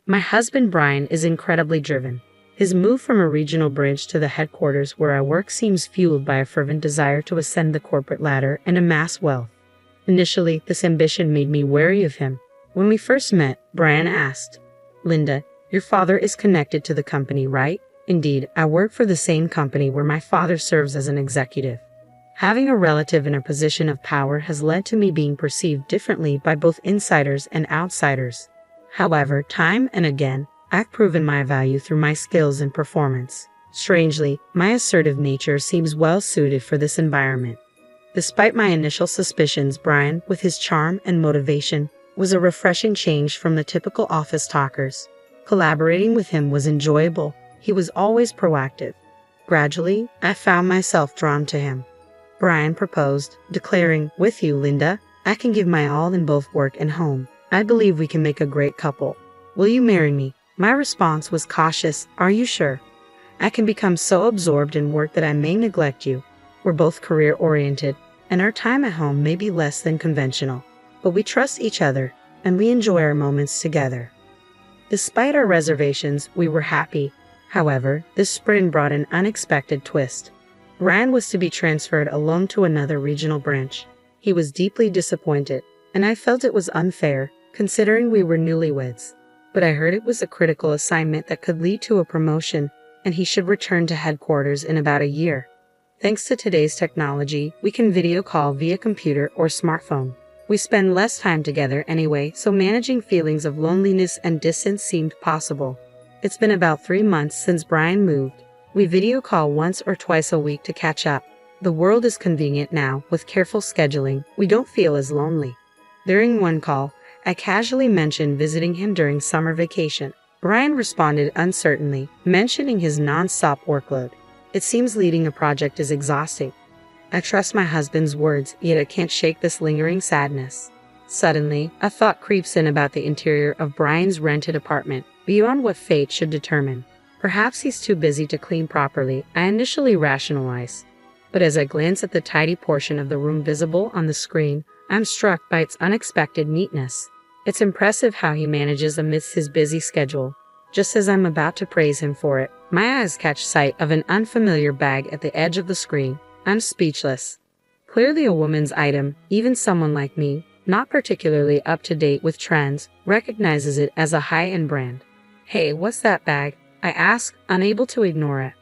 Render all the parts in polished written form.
My husband Brian is incredibly driven. His move from a regional branch to the headquarters where I work seems fueled by a fervent desire to ascend the corporate ladder and amass wealth. Initially, this ambition made me wary of him. When we first met, Brian asked, "Linda, your father is connected to the company, right?" "Indeed, I work for the same company where my father serves as an executive." Having a relative in a position of power has led to me being perceived differently by both insiders and outsiders. However, time and again, I've proven my value through my skills and performance. Strangely, my assertive nature seems well suited for this environment. Despite my initial suspicions, Brian, with his charm and motivation, was a refreshing change from the typical office talkers. Collaborating with him was enjoyable. He was always proactive. Gradually, I found myself drawn to him. Brian proposed, declaring, "With you, Linda, I can give my all in both work and home. I believe we can make a great couple. Will you marry me?" My response was cautious. "Are you sure? I can become so absorbed in work that I may neglect you. We're both career-oriented, and our time at home may be less than conventional. But we trust each other, and we enjoy our moments together." Despite our reservations, we were happy. However, this spring brought an unexpected twist. Brian was to be transferred alone to another regional branch. He was deeply disappointed, and I felt it was unfair, considering we were newlyweds. But I heard it was a critical assignment that could lead to a promotion, and he should return to headquarters in about a year. Thanks to today's technology, we can video call via computer or smartphone. We spend less time together anyway, so managing feelings of loneliness and distance seemed possible. It's been about 3 months since Brian moved. We video call once or twice a week to catch up. The world is convenient now. With careful scheduling, we don't feel as lonely. During one call, I casually mentioned visiting him during summer vacation. Brian responded uncertainly, mentioning his non-stop workload. It seems leading a project is exhausting. I trust my husband's words, yet I can't shake this lingering sadness. Suddenly, a thought creeps in about the interior of Brian's rented apartment, beyond what fate should determine. Perhaps he's too busy to clean properly, I initially rationalize. But as I glance at the tidy portion of the room visible on the screen, I'm struck by its unexpected neatness. It's impressive how he manages amidst his busy schedule. Just as I'm about to praise him for it, my eyes catch sight of an unfamiliar bag at the edge of the screen. I'm speechless. Clearly a woman's item. Even someone like me, not particularly up to date with trends, recognizes it as a high-end brand. "Hey, what's that bag?" I ask, unable to ignore it.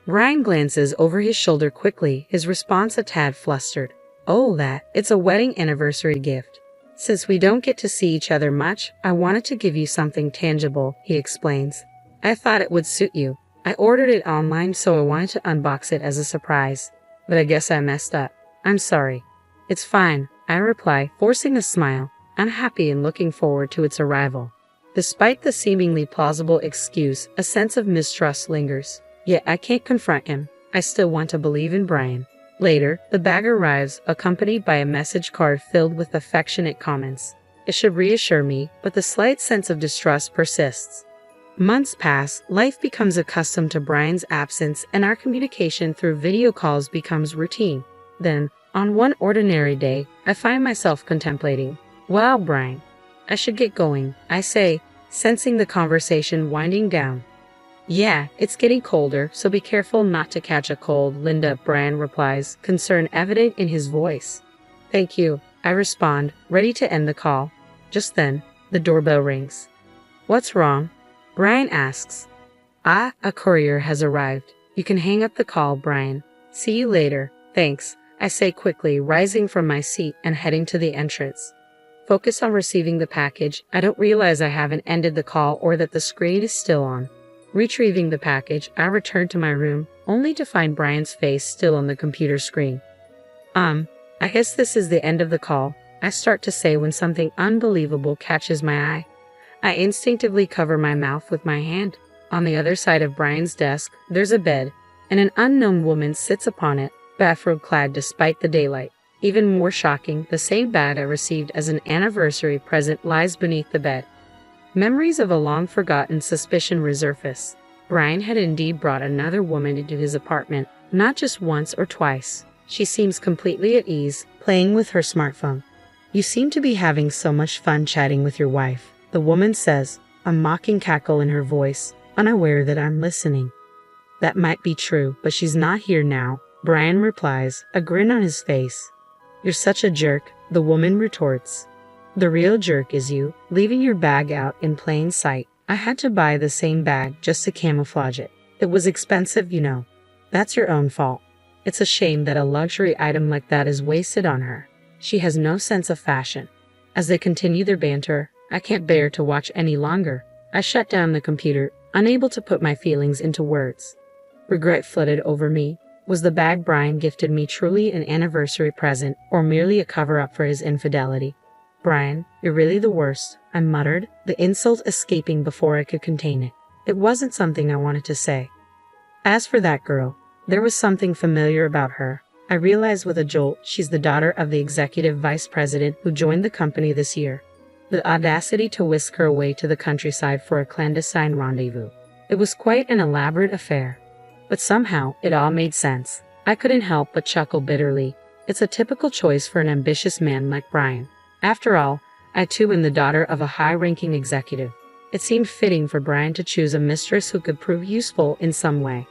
Brian glances over his shoulder quickly, his response a tad flustered. "Oh, it's a wedding anniversary gift. Since we don't get to see each other much, I wanted to give you something tangible," he explains. "I thought it would suit you. I ordered it online, so I wanted to unbox it as a surprise. But I guess I messed up. I'm sorry." "It's fine," I reply, forcing a smile. I'm happy and looking forward to its arrival. Despite the seemingly plausible excuse, a sense of mistrust lingers. Yet I can't confront him. I still want to believe in Brian. Later, the bag arrives, accompanied by a message card filled with affectionate comments. It should reassure me, but the slight sense of distrust persists. Months pass, life becomes accustomed to Brian's absence, and our communication through video calls becomes routine. Then, on one ordinary day, I find myself contemplating, "Wow, Brian, I should get going," I say, sensing the conversation winding down. "Yeah, it's getting colder, so be careful not to catch a cold, Linda," Brian replies, concern evident in his voice. "Thank you," I respond, ready to end the call. Just then, the doorbell rings. "What's wrong?" Brian asks. "Ah, a courier has arrived. You can hang up the call, Brian. See you later." "Thanks," I say quickly, rising from my seat and heading to the entrance. Focus on receiving the package, I don't realize I haven't ended the call or that the screen is still on. Retrieving the package, I return to my room, only to find Brian's face still on the computer screen. I guess this is the end of the call," I start to say when something unbelievable catches my eye. I instinctively cover my mouth with my hand. On the other side of Brian's desk, there's a bed, and an unknown woman sits upon it, bathrobe-clad despite the daylight. Even more shocking, the same bag I received as an anniversary present lies beneath the bed. Memories of a long-forgotten suspicion resurface. Brian had indeed brought another woman into his apartment, not just once or twice. She seems completely at ease, playing with her smartphone. "You seem to be having so much fun chatting with your wife," the woman says, a mocking cackle in her voice, unaware that I'm listening. That might be true, but she's not here now, Brian replies, a grin on his face. You're such a jerk, the woman retorts. The real jerk is you, leaving your bag out in plain sight. I had to buy the same bag just to camouflage it. It was expensive, you know. That's your own fault. It's a shame that a luxury item like that is wasted on her. She has no sense of fashion. As they continue their banter, I can't bear to watch any longer. I shut down the computer, unable to put my feelings into words. Regret flooded over me. Was the bag Brian gifted me truly an anniversary present, or merely a cover-up for his infidelity? Brian, you're really the worst, I muttered, the insult escaping before I could contain it. It wasn't something I wanted to say. As for that girl, there was something familiar about her. I realized with a jolt she's the daughter of the executive vice president who joined the company this year. The audacity to whisk her away to the countryside for a clandestine rendezvous. It was quite an elaborate affair. But somehow, it all made sense. I couldn't help but chuckle bitterly. It's a typical choice for an ambitious man like Brian. After all, I too am the daughter of a high-ranking executive. It seemed fitting for Brian to choose a mistress who could prove useful in some way.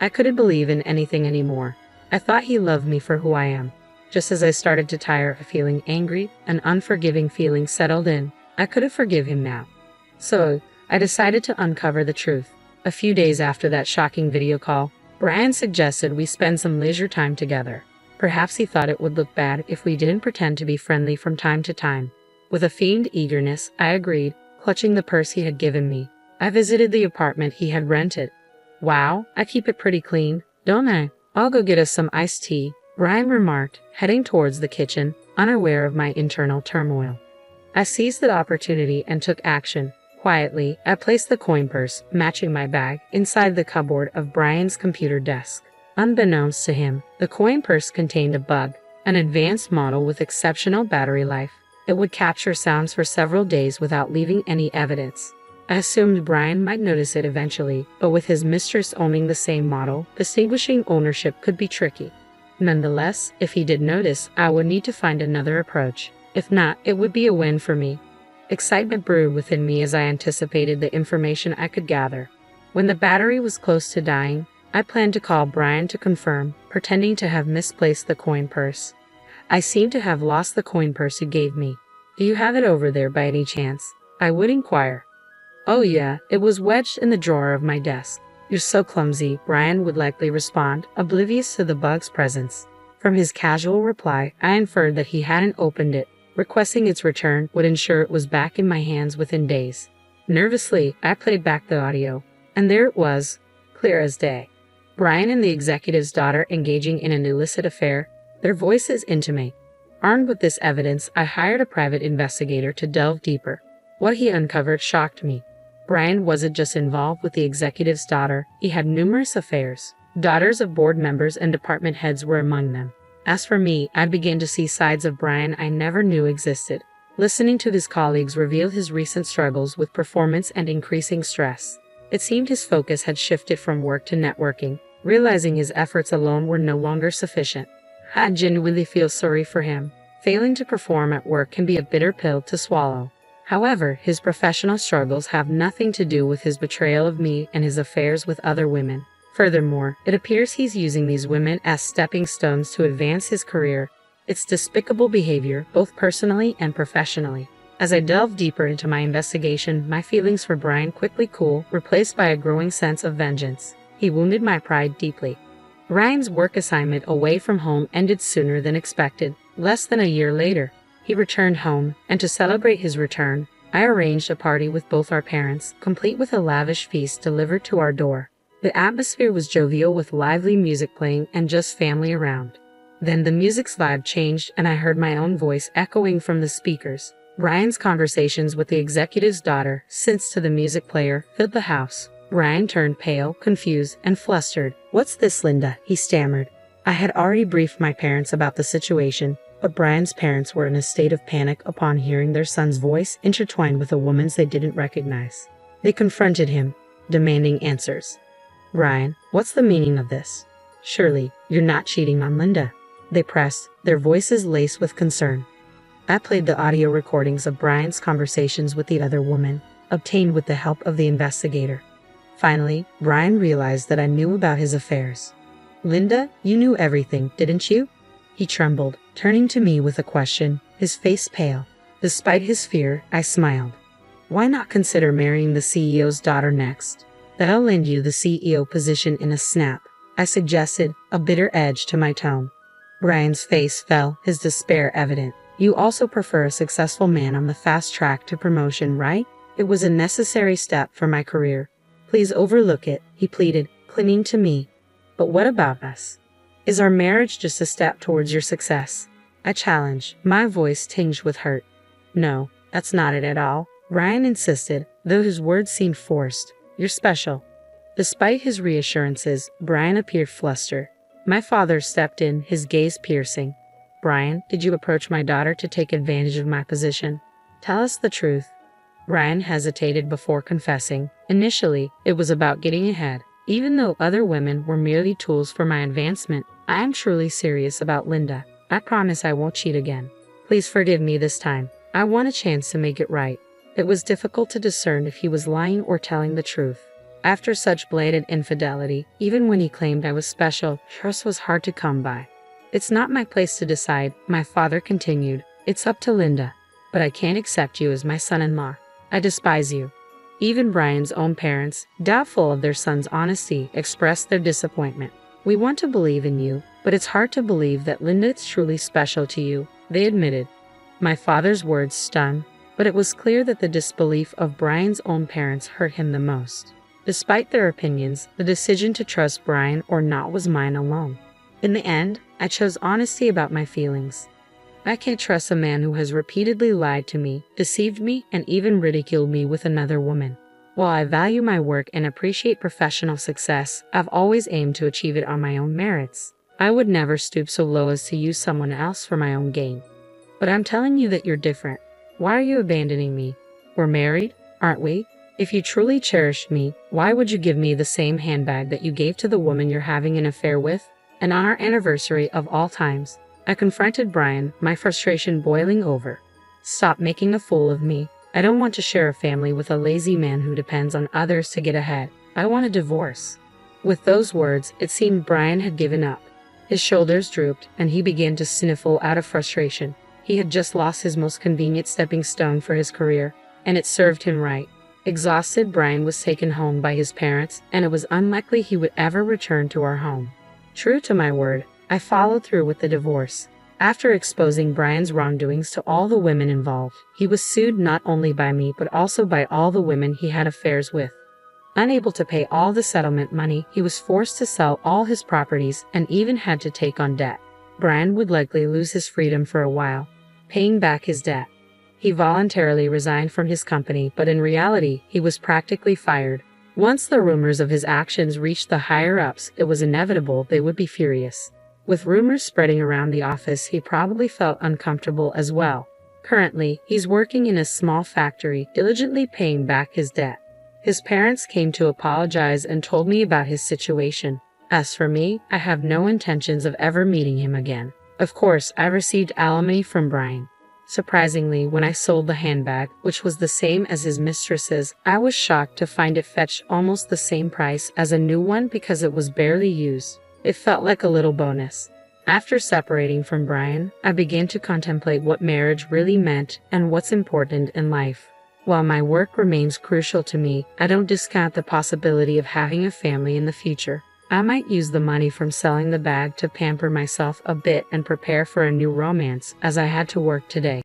I couldn't believe in anything anymore. I thought he loved me for who I am. Just as I started to tire of feeling angry, an unforgiving feeling settled in. I couldn't forgive him now. So, I decided to uncover the truth. A few days after that shocking video call, Brian suggested we spend some leisure time together. Perhaps he thought it would look bad if we didn't pretend to be friendly from time to time. With a feigned eagerness, I agreed, clutching the purse he had given me. I visited the apartment he had rented. Wow, I keep it pretty clean, don't I? I'll go get us some iced tea, Brian remarked, heading towards the kitchen, unaware of my internal turmoil. I seized the opportunity and took action. Quietly, I placed the coin purse, matching my bag, inside the cupboard of Brian's computer desk. Unbeknownst to him, the coin purse contained a bug, an advanced model with exceptional battery life. It would capture sounds for several days without leaving any evidence. I assumed Brian might notice it eventually, but with his mistress owning the same model, distinguishing ownership could be tricky. Nonetheless, if he did notice, I would need to find another approach. If not, it would be a win for me. Excitement brewed within me as I anticipated the information I could gather. When the battery was close to dying, I planned to call Brian to confirm, pretending to have misplaced the coin purse. I seem to have lost the coin purse you gave me. Do you have it over there by any chance? I would inquire. Oh yeah, it was wedged in the drawer of my desk. You're so clumsy, Brian would likely respond, oblivious to the bug's presence. From his casual reply, I inferred that he hadn't opened it. Requesting its return would ensure it was back in my hands within days. Nervously, I played back the audio, and there it was, clear as day. Brian and the executive's daughter engaging in an illicit affair, their voices intimate. Armed with this evidence, I hired a private investigator to delve deeper. What he uncovered shocked me. Brian wasn't just involved with the executive's daughter, he had numerous affairs. Daughters of board members and department heads were among them. As for me, I began to see sides of Brian I never knew existed. Listening to his colleagues reveal his recent struggles with performance and increasing stress. It seemed his focus had shifted from work to networking, realizing his efforts alone were no longer sufficient. I genuinely feel sorry for him. Failing to perform at work can be a bitter pill to swallow. However, his professional struggles have nothing to do with his betrayal of me and his affairs with other women. Furthermore, it appears he's using these women as stepping stones to advance his career. It's despicable behavior, both personally and professionally. As I delved deeper into my investigation, my feelings for Brian quickly cooled, replaced by a growing sense of vengeance. He wounded my pride deeply. Ryan's work assignment away from home ended sooner than expected. Less than a year later, he returned home, and to celebrate his return, I arranged a party with both our parents, complete with a lavish feast delivered to our door. The atmosphere was jovial with lively music playing and just family around. Then the music's vibe changed and I heard my own voice echoing from the speakers. Ryan's conversations with the executive's daughter, since to the music player, filled the house. Ryan turned pale, confused, and flustered. "What's this, Linda?" he stammered. I had already briefed my parents about the situation, but Brian's parents were in a state of panic upon hearing their son's voice intertwined with a woman's they didn't recognize. They confronted him, demanding answers. "Ryan, what's the meaning of this? Surely, you're not cheating on Linda?" They pressed, their voices laced with concern. I played the audio recordings of Brian's conversations with the other woman. obtained with the help of the investigator. Finally, Brian realized that I knew about his affairs. "Linda, you knew everything, didn't you?" He trembled, turning to me with a question, his face pale. Despite his fear, I smiled. "Why not consider marrying the CEO's daughter next? That'll land you the CEO position in a snap," I suggested, a bitter edge to my tone. Brian's face fell, his despair evident. "You also prefer a successful man on the fast track to promotion, right? It was a necessary step for my career. Please overlook it," he pleaded, clinging to me. "But what about us? Is our marriage just a step towards your success?" I challenged, my voice tinged with hurt. "No, that's not it at all," Brian insisted, though his words seemed forced. "You're special." Despite his reassurances, Brian appeared flustered. My father stepped in, his gaze piercing. "Brian, did you approach my daughter to take advantage of my position? Tell us the truth." Brian hesitated before confessing. "Initially, it was about getting ahead. Even though other women were merely tools for my advancement, I am truly serious about Linda. I promise I won't cheat again. Please forgive me this time. I want a chance to make it right." It was difficult to discern if he was lying or telling the truth. After such blatant infidelity, even when he claimed I was special, trust was hard to come by. "It's not my place to decide," my father continued. "It's up to Linda. But I can't accept you as my son-in-law. I despise you." Even Brian's own parents, doubtful of their son's honesty, expressed their disappointment. "We want to believe in you, but it's hard to believe that Linda is truly special to you," they admitted. My father's words stung, but it was clear that the disbelief of Brian's own parents hurt him the most. Despite their opinions, the decision to trust Brian or not was mine alone. In the end, I chose honesty about my feelings. I can't trust a man who has repeatedly lied to me, deceived me, and even ridiculed me with another woman. While I value my work and appreciate professional success, I've always aimed to achieve it on my own merits. I would never stoop so low as to use someone else for my own gain. But I'm telling you that you're different. Why are you abandoning me? We're married, aren't we? If you truly cherished me, why would you give me the same handbag that you gave to the woman you're having an affair with? And on our anniversary of all times, I confronted Brian, my frustration boiling over. "Stop making a fool of me. I don't want to share a family with a lazy man who depends on others to get ahead. I want a divorce." With those words, it seemed Brian had given up. His shoulders drooped, and he began to sniffle out of frustration. He had just lost his most convenient stepping stone for his career, and it served him right. Exhausted, Brian was taken home by his parents, and it was unlikely he would ever return to our home. True to my word, I followed through with the divorce. After exposing Brian's wrongdoings to all the women involved, he was sued not only by me but also by all the women he had affairs with. Unable to pay all the settlement money, he was forced to sell all his properties and even had to take on debt. Brian would likely lose his freedom for a while, paying back his debt. He voluntarily resigned from his company, but in reality, he was practically fired. Once the rumors of his actions reached the higher-ups, it was inevitable they would be furious. With rumors spreading around the office, he probably felt uncomfortable as well. Currently, he's working in a small factory, diligently paying back his debt. His parents came to apologize and told me about his situation. As for me, I have no intentions of ever meeting him again. Of course, I received alimony from Brian. Surprisingly, when I sold the handbag, which was the same as his mistress's, I was shocked to find it fetched almost the same price as a new one because it was barely used. It felt like a little bonus. After separating from Brian, I began to contemplate what marriage really meant and what's important in life. While my work remains crucial to me, I don't discount the possibility of having a family in the future. I might use the money from selling the bag to pamper myself a bit and prepare for a new romance, as I had to work today.